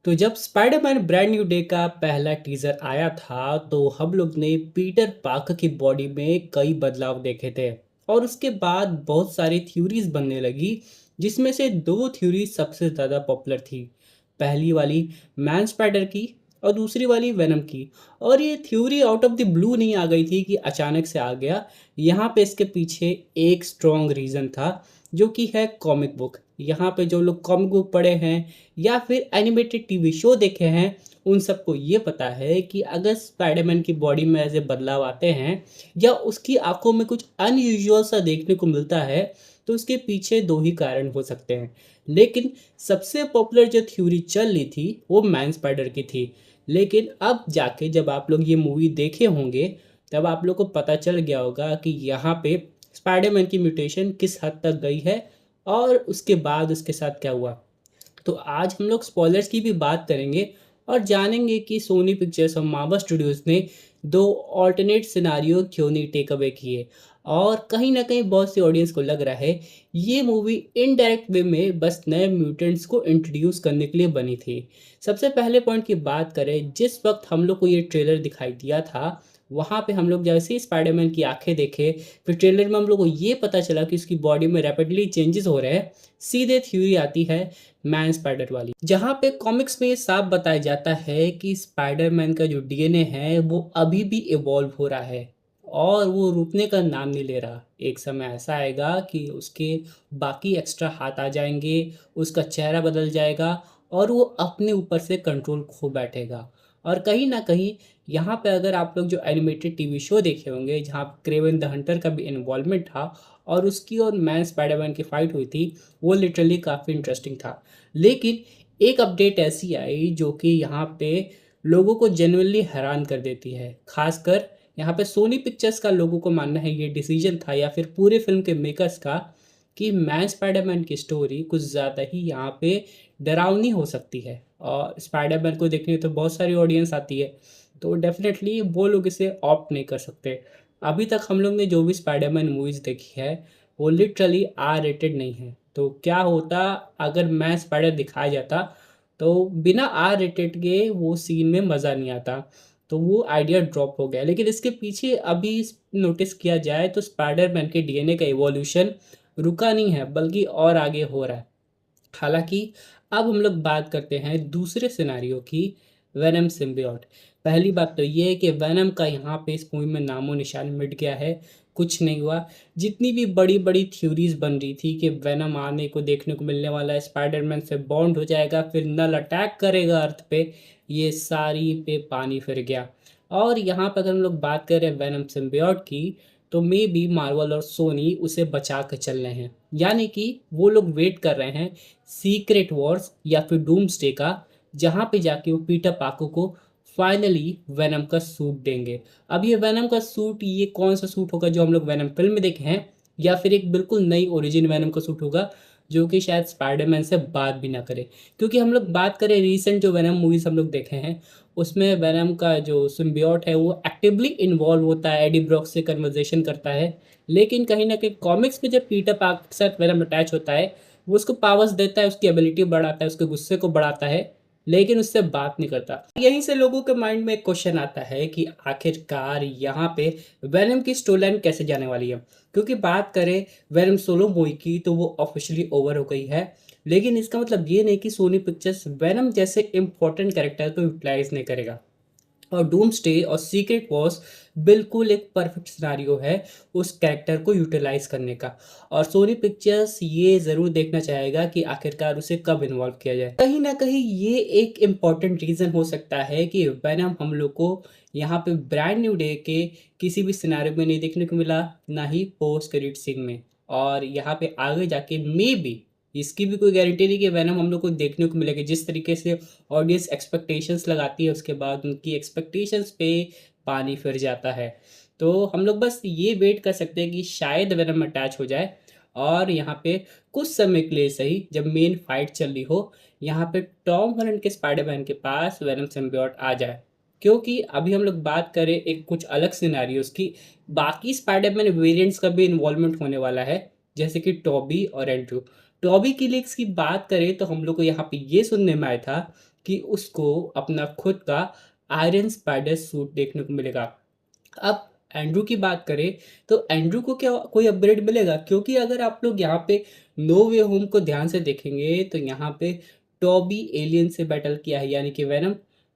तो जब Spiderman brand new day का पहला टीजर आया था तो हम लोग ने पीटर पार्कर की बॉडी में कई बदलाव देखे थे। और उसके बाद बहुत सारी थ्योरीज बनने लगी, जिसमें से दो थ्योरी सबसे ज़्यादा पॉपुलर थी। पहली वाली मैन स्पाइडर की और दूसरी वाली वेनम की। और ये theory out of the blue नहीं आ गई थी कि अचानक से आ गया। यहाँ पे इसके पीछे एक स्ट्रॉन्ग रीज़न था, जो कि है कॉमिक बुक। यहाँ पे जो लोग कॉमिक बुक पढ़े हैं या फिर एनिमेटेड टीवी शो देखे हैं, उन सबको ये पता है कि अगर स्पाइडरमैन की बॉडी में ऐसे बदलाव आते हैं या उसकी आंखों में कुछ अनयूजुअल सा देखने को मिलता है, तो उसके पीछे दो ही कारण हो सकते हैं। लेकिन सबसे पॉपुलर जो थ्योरी चल रही थी वो मैन स्पाइडर की थी। लेकिन अब जाके जब आप लोग ये मूवी देखे होंगे, तब आप लोग को पता चल गया होगा कि यहाँ पे स्पाइडरमैन की म्यूटेशन किस हद तक गई है और उसके बाद उसके साथ क्या हुआ। तो आज हम लोग स्पॉयलर्स की भी बात करेंगे और जानेंगे कि सोनी पिक्चर्स और मार्वल स्टूडियोज ने दो ऑल्टरनेट सिनारियो क्यों नहीं टेक अवे किए। और कहीं ना कहीं बहुत सी ऑडियंस को लग रहा है ये मूवी इनडायरेक्ट वे में बस नए म्यूटेंट्स को इंट्रोड्यूस करने के लिए बनी थी। सबसे पहले पॉइंट की बात करें, जिस वक्त हम लोग को ये ट्रेलर दिखाई दिया था, वहाँ पे हम लोग जैसे ही स्पाइडरमैन की आंखें देखे, फिर ट्रेलर में हम लोग को ये पता चला कि उसकी बॉडी में रैपिडली चेंजेस हो रहे हैं। सीधे थ्योरी आती है मैन स्पाइडर वाली, जहाँ पे कॉमिक्स में ये साफ बताया जाता है कि स्पाइडरमैन का जो डीएनए है वो अभी भी इवॉल्व हो रहा है और वो रुकने का नाम नहीं ले रहा। एक समय ऐसा आएगा कि उसके बाकी एक्स्ट्रा हाथ आ जाएंगे, उसका चेहरा बदल जाएगा और वो अपने ऊपर से कंट्रोल खो बैठेगा। और कहीं ना कहीं यहाँ पे अगर आप लोग जो एनिमेटेड टीवी शो देखे होंगे, जहाँ क्रेवन द हंटर का भी इन्वॉल्वमेंट था और उसकी और मैन स्पाइडरमैन की फाइट हुई थी, वो लिटरली काफ़ी इंटरेस्टिंग था। लेकिन एक अपडेट ऐसी आई जो कि यहाँ पे लोगों को जेन्युइनली हैरान कर देती है। खासकर यहाँ पे सोनी पिक्चर्स का लोगों को मानना है ये डिसीजन था, या फिर पूरे फिल्म के मेकर्स का, कि मैन स्पाइडरमैन की स्टोरी कुछ ज़्यादा ही यहाँ पे डरावनी हो सकती है। और स्पाइडरमैन को देखने तो बहुत सारी ऑडियंस आती है, तो डेफिनेटली वो लोग इसे ऑप्ट नहीं कर सकते। अभी तक हम लोग ने जो भी स्पाइडरमैन मूवीज़ देखी है वो लिटरली आर रेटेड नहीं है। तो क्या होता अगर मैं स्पाइडर दिखाया जाता, तो बिना आर रेटेड के वो सीन में मज़ा नहीं आता। तो वो आइडिया ड्रॉप हो गया। लेकिन इसके पीछे अभी नोटिस किया जाए तो स्पाइडरमैन के डीएनए का इवोल्यूशन रुका नहीं है, बल्कि और आगे हो रहा है। हालाँकि अब हम लोग बात करते हैं दूसरे सिनेरियो की, वेनम सिम्बियोट। पहली बात तो ये है कि वेनम का यहाँ पे इस मूवी में नामो-निशान मिट गया है, कुछ नहीं हुआ। जितनी भी बड़ी-बड़ी थ्योरीज़ बन रही थी कि वेनम आने को देखने को मिलने वाला है, स्पाइडरमैन से बॉन्ड हो जाएगा, फिर नल अटैक करेगा अर्थ पे, ये सारी पे पानी फिर गया। और यहाँ पे अगर हम लोग बात करें वेनम सिम्बियोट की, तो मे बी मार्वल और सोनी उसे बचा के चल रहे हैं। यानी कि वो लोग वेट कर रहे हैं सीक्रेट वॉर्स या फिर डूम्सडे का, जहाँ पे जाके वो पीटर पार्कर को फाइनली वेनम का सूट देंगे। अब ये वेनम का सूट, ये कौन सा सूट होगा जो हम लोग वेनम फिल्म में देखे हैं, या फिर एक बिल्कुल नई ओरिजिन वेनम का सूट होगा जो कि शायद स्पाइडरमैन से बात भी ना करे। क्योंकि हम लोग बात करें रीसेंट जो वेनम मूवीज हम लोग देखे हैं, उसमें वेनम का जो सिम्बियोट है वो एक्टिवली इन्वॉल्व होता है, एडी ब्रॉक से कन्वर्जेशन करता है। लेकिन कहीं ना कहीं कॉमिक्स में जब पीटर पार्कर के साथ वेनम अटैच होता है, वो उसको पावर्स देता है, उसकी एबिलिटी बढ़ाता है, उसके गुस्से को बढ़ाता है, लेकिन उससे बात नहीं करता। यहीं से लोगों के माइंड में एक क्वेश्चन आता है कि आखिरकार यहाँ पे वेनम की स्टोरी लाइन कैसे जाने वाली है। क्योंकि बात करें वेनम सोलो मूवी की, तो वो ऑफिशियली ओवर हो गई है। लेकिन इसका मतलब ये नहीं कि सोनी पिक्चर्स वेनम जैसे इंपॉर्टेंट कैरेक्टर को यूटिलाइज नहीं करेगा। और डूम्सडे और सीक्रेट वॉर्स बिल्कुल एक परफेक्ट सिनारियो है उस कैरेक्टर को यूटिलाइज करने का। और सोनी पिक्चर्स ये ज़रूर देखना चाहेगा कि आखिरकार उसे कब इन्वॉल्व किया जाए। कहीं ना कहीं ये एक इम्पॉर्टेंट रीज़न हो सकता है कि वेनम हम लोग को यहाँ पे ब्रांड न्यू डे के किसी भी सिनारियो में नहीं देखने को मिला, ना ही पोस्ट क्रेडिट सीन में। और यहाँ पे आगे जाके मे बी, इसकी भी कोई गारंटी नहीं कि वेनम हम लोग को देखने को मिलेगा। जिस तरीके से ऑडियंस एक्सपेक्टेशंस लगाती है, उसके बाद उनकी एक्सपेक्टेशंस पे पानी फिर जाता है। तो हम लोग बस ये वेट कर सकते हैं कि शायद वेनम अटैच हो जाए और यहाँ पे कुछ समय के लिए सही, जब मेन फाइट चल रही हो, यहाँ पे टॉम हॉलैंड के स्पाइडरमैन के पास वेनम सिम्बियोट आ जाए। क्योंकि अभी हम लोग बात करें एक कुछ अलग सिनेरियोस की, बाकी स्पाइडरमैन वेरिएंट्स का भी इन्वॉल्वमेंट होने वाला है, जैसे कि टॉबी और एंड्रू। टॉबी की लीक्स की बात करें तो हम लोग को यहाँ पे ये सुनने में आया था कि उसको अपना खुद का आयरन स्पाइडर सूट देखने को मिलेगा। अब एंड्रू की बात करें तो एंड्रू को क्या कोई अपग्रेड मिलेगा? क्योंकि अगर आप लोग यहाँ पे नो वे होम को ध्यान से देखेंगे तो यहाँ पे टॉबी एलियन से बैटल किया है यानी कि वेनम,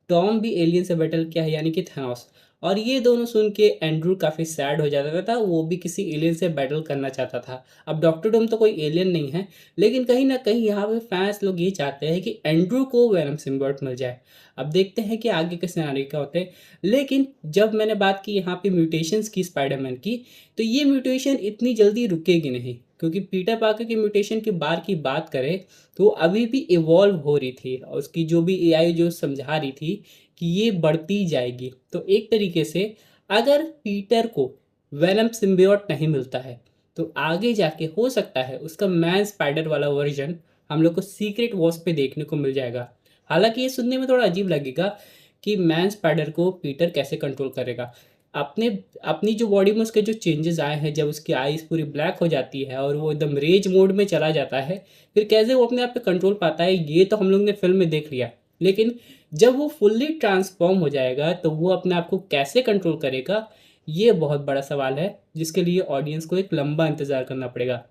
टॉम भी एलियन से बैटल किया है यानी कि थैनोस। और ये दोनों सुन के एंड्रू काफ़ी सैड हो जाता था, वो भी किसी एलियन से बैटल करना चाहता था। अब डॉक्टर डूम तो कोई एलियन नहीं है, लेकिन कहीं ना कहीं यहाँ पे फैंस लोग ये चाहते हैं कि एंड्रू को वेनम सिम्बियोट मिल जाए। अब देखते हैं कि आगे के सिनारियो क्या होते हैं। लेकिन जब मैंने बात की यहाँ पे म्यूटेशंस की स्पाइडरमैन की, तो ये म्यूटेशन इतनी जल्दी रुकेगी नहीं, क्योंकि पीटर पार्कर की म्यूटेशन की बार की बात करें तो वो अभी भी इवॉल्व हो रही थी और उसकी जो भी एआई जो समझा रही थी कि ये बढ़ती जाएगी। तो एक तरीके से अगर पीटर को वेनम सिम्बियोट नहीं मिलता है तो आगे जाके हो सकता है उसका मैन स्पाइडर वाला वर्जन हम लोग को सीक्रेट वॉर्स पे देखने को मिल जाएगा। हालांकि ये सुनने में थोड़ा अजीब लगेगा कि मैन स्पाइडर को पीटर कैसे कंट्रोल करेगा। अपने अपनी जो बॉडी में उसके जो चेंजेस आए हैं, जब उसकी आईज पूरी ब्लैक हो जाती है और वो एकदम रेज मोड में चला जाता है, फिर कैसे वो अपने आप पे कंट्रोल पाता है ये तो हम लोग ने फिल्म में देख लिया। लेकिन जब वो फुल्ली ट्रांसफॉर्म हो जाएगा तो वो अपने आप को कैसे कंट्रोल करेगा, ये बहुत बड़ा सवाल है जिसके लिए ऑडियंस को एक लंबा इंतज़ार करना पड़ेगा।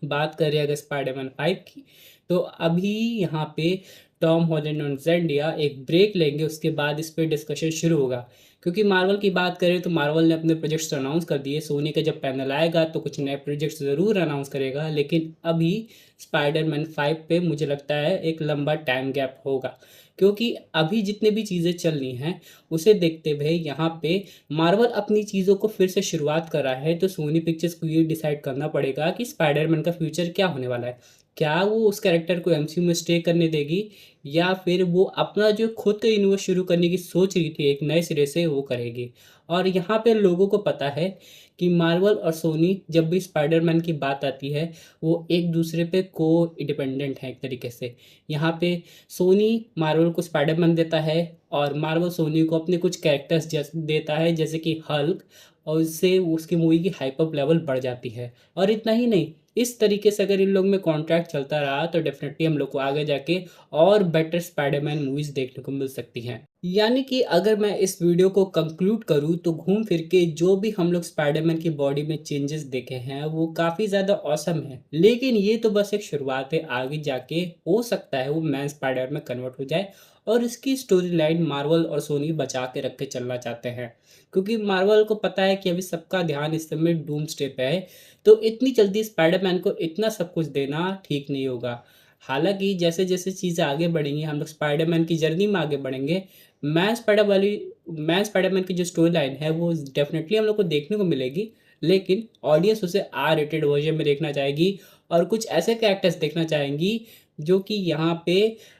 बात करें अगर स्पाइडरमैन 5 की, तो अभी यहाँ पे टॉम हॉलैंड और ज़ेंडिया एक ब्रेक लेंगे, उसके बाद इस पे डिस्कशन शुरू होगा। क्योंकि मार्वल की बात करें तो मार्वल ने अपने प्रोजेक्ट्स अनाउंस कर दिए, सोनी का जब पैनल आएगा तो कुछ नए प्रोजेक्ट्स ज़रूर अनाउंस करेगा, लेकिन अभी स्पाइडरमैन 5 पे मुझे लगता है एक लंबा टाइम गैप होगा। क्योंकि अभी जितने भी चीज़ें चल रही हैं उसे देखते हुए यहाँ पे मार्वल अपनी चीज़ों को फिर से शुरुआत कर रहा है, तो सोनी पिक्चर्स को ये डिसाइड करना पड़ेगा कि स्पाइडरमैन का फ्यूचर क्या होने वाला है। क्या वो उस कैरेक्टर को एमसीयू में स्टे करने देगी या फिर वो अपना जो खुद का यूनिवर्स शुरू करने की सोच रही थी एक नए सिरे से वो करेगी। और यहाँ पे लोगों को पता है कि मार्वल और सोनी जब भी स्पाइडरमैन की बात आती है वो एक दूसरे पे को डिपेंडेंट है एक तरीके से। यहाँ पे सोनी मार्वल को स्पाइडरमैन देता है और मार्वल सोनी को अपने कुछ कैरेक्टर्स देता है जैसे कि हल्क, और उससे उसकी मूवी की हाइप लेवल बढ़ जाती है। और इतना ही नहीं, इस तरीके से अगर इन लोग में कॉन्ट्रैक्ट चलता रहा तो डेफिनेटली हम लोग को आगे जाके और बेटर स्पाइडरमैन मूवीज़ देखने को मिल सकती हैं। यानी कि अगर मैं इस वीडियो को कंक्लूड करूँ तो घूम फिर के जो भी हम लोग स्पाइडरमैन की बॉडी में चेंजेस देखे हैं वो काफ़ी ज़्यादा ऑसम है, लेकिन ये तो बस एक शुरुआत है। आगे जाके हो सकता है वो मैन स्पाइडर में कन्वर्ट हो जाए और इसकी स्टोरी लाइन मार्वल और सोनी बचा के रख के चलना चाहते हैं। क्योंकि मार्वल को पता है कि अभी सबका ध्यान इस समय डूम्सडे पे है, तो इतनी जल्दी स्पाइडरमैन को इतना सब कुछ देना ठीक नहीं होगा। हालाँकि जैसे-जैसे चीज़ें आगे बढ़ेंगी, हम लोग स्पाइडरमैन की जर्नी में आगे बढ़ेंगे, मैन स्पाइडरमैन की जो स्टोरी लाइन है वो डेफ़िनेटली हम लोग को देखने को मिलेगी, लेकिन ऑडियंस उसे आर रेटेड वर्ज़न में देखना चाहेगी और कुछ ऐसे कैरेक्टर्स देखना चाहेंगी जो कि यहाँ पे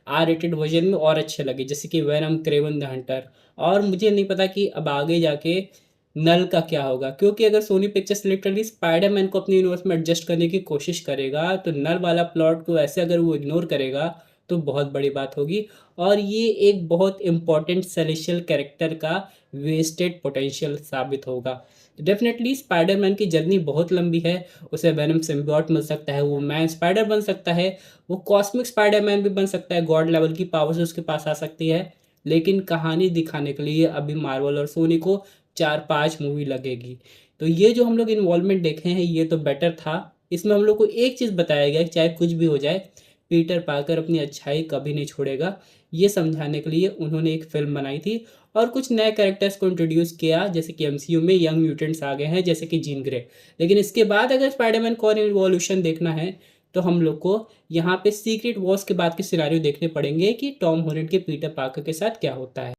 आर रेटेड वर्ज़न में और अच्छे लगे, जैसे कि वेनम, क्रेवन द हंटर। और मुझे नहीं पता कि अब आगे जाके नल का क्या होगा, क्योंकि अगर सोनी पिक्चर्स लिटरली स्पाइडरमैन को अपने यूनिवर्स में एडजस्ट करने की कोशिश करेगा तो नल वाला प्लॉट को ऐसे अगर वो इग्नोर करेगा तो बहुत बड़ी बात होगी और ये एक बहुत इंपॉर्टेंट सेलेशियल कैरेक्टर का वेस्टेड पोटेंशियल साबित होगा। डेफिनेटली स्पाइडरमैन की जर्नी बहुत लंबी है, उसे वेनम सिम्बियोट मिल सकता है, वो मैन स्पाइडर बन सकता है, वो कॉस्मिक स्पाइडरमैन भी बन सकता है, गॉड लेवल की पावर्स उसके पास आ सकती है। लेकिन कहानी दिखाने के लिए अभी मार्वल और सोनी को 4-5 मूवी लगेगी। तो ये जो हम लोग इन्वॉल्वमेंट देखे हैं ये तो बेटर था। इसमें हम लोग को एक चीज़ बताया गया है, चाहे कुछ भी हो जाए, पीटर पार्कर अपनी अच्छाई कभी नहीं छोड़ेगा। ये समझाने के लिए उन्होंने एक फ़िल्म बनाई थी और कुछ नए कैरेक्टर्स को इंट्रोड्यूस किया, जैसे कि एमसीयू में यंग म्यूटेंट्स आ गए हैं जैसे कि जीन ग्रे। लेकिन इसके बाद अगर स्पाइडरमैन को और इवोल्यूशन देखना है तो हम लोग को यहाँ पे सीक्रेट वॉर्स के बाद के सिनेरियो देखने पड़ेंगे कि टॉम हॉलैंड के पीटर पार्कर के साथ क्या होता है।